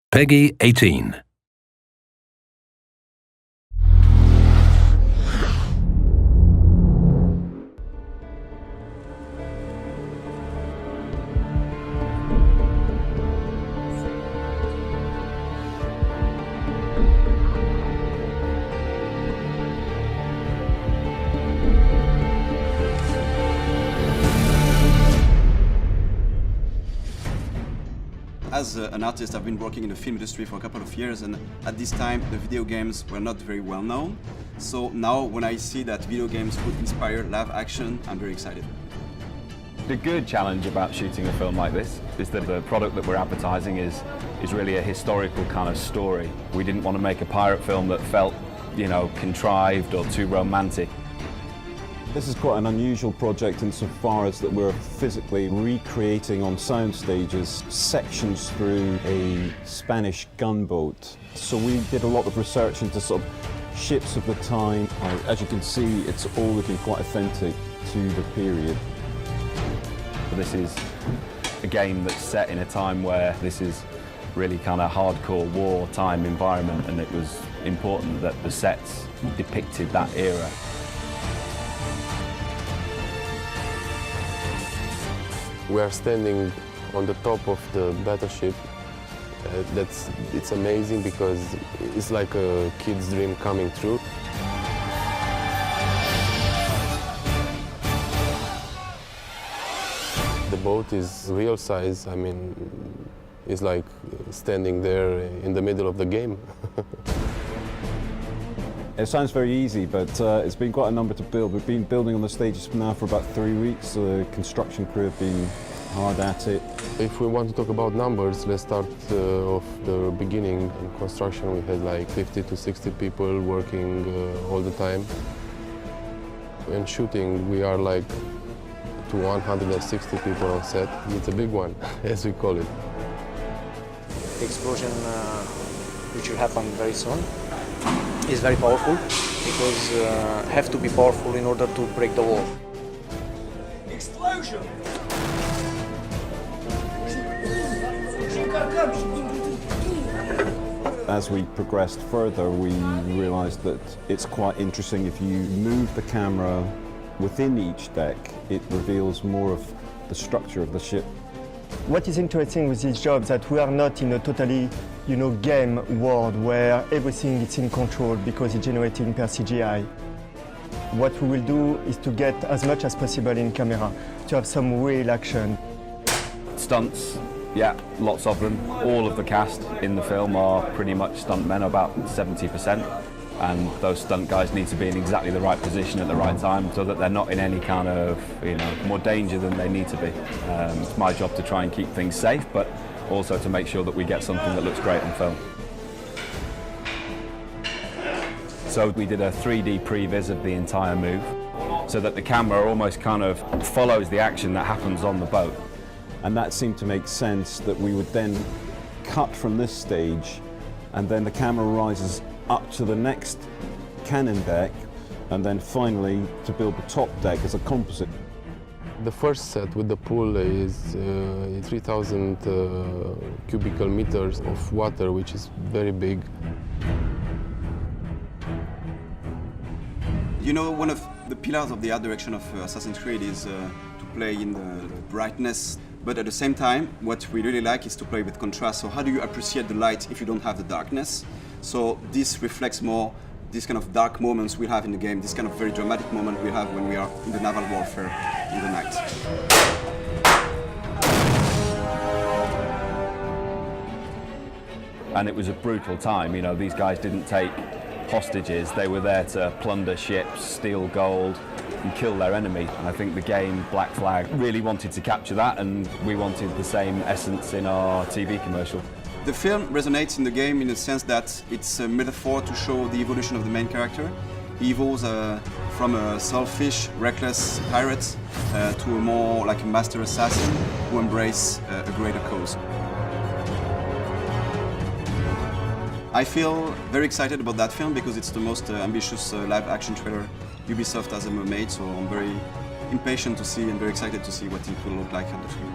Peggy 18. As an artist, I've been working in the film industry for a couple of years, and at this time the video games were not very well known. So now when I see that video games could inspire live action, I'm very excited. The good challenge about shooting a film like this is that the product that we're advertising is really a historical kind of story. We didn't want to make a pirate film that felt, contrived or too romantic. This is quite an unusual project insofar as that we're physically recreating on sound stages sections through a Spanish gunboat. So we did a lot of research into sort of ships of the time. As you can see, it's all looking quite authentic to the period. This is a game that's set in a time where this is really kind of hardcore wartime environment, and it was important that the sets depicted that era. We are standing on the top of the battleship. It's amazing because it's like a kid's dream coming true. The boat is real size. I mean, it's like standing there in the middle of the game. It sounds very easy, but it's been quite a number to build. We've been building on the stages now for about 3 weeks. The construction crew have been hard at it. If we want to talk about numbers, let's start off the beginning. In construction, we had like 50 to 60 people working all the time. In shooting, we are like to 160 people on set. It's a big one, as we call it. The explosion, which will happen very soon, is very powerful because have to be powerful in order to break the wall. Explosion! As we progressed further, we realized that it's quite interesting if you move the camera within each deck, it reveals more of the structure of the ship. What is interesting with this job is that we are not in a totally game world where everything is in control because it's generated per CGI. What we will do is to get as much as possible in camera, to have some real action. Stunts, yeah, lots of them. All of the cast in the film are pretty much stuntmen, about 70%. And those stunt guys need to be in exactly the right position at the right time so that they're not in any kind of, more danger than they need to be. It's my job to try and keep things safe, but also to make sure that we get something that looks great on film. So we did a 3D previs of the entire move so that the camera almost kind of follows the action that happens on the boat. And that seemed to make sense that we would then cut from this stage and then the camera rises up to the next cannon deck and then finally to build the top deck as a composite. The first set with the pool is 3,000 cubical meters of water, which is very big. One of the pillars of the art direction of Assassin's Creed is to play in the brightness, but at the same time, what we really like is to play with contrast. So how do you appreciate the light if you don't have the darkness? So this reflects more this kind of dark moments we have in the game, this kind of very dramatic moment we have when we are in the naval warfare in the night. And it was a brutal time, these guys didn't take hostages, they were there to plunder ships, steal gold and kill their enemy. And I think the game, Black Flag, really wanted to capture that, and we wanted the same essence in our TV commercial. The film resonates in the game in the sense that it's a metaphor to show the evolution of the main character. He evolves from a selfish, reckless pirate to a more like a master assassin who embraces a greater cause. I feel very excited about that film because it's the most ambitious live-action trailer Ubisoft has ever made, so I'm very impatient to see and very excited to see what it will look like on the screen.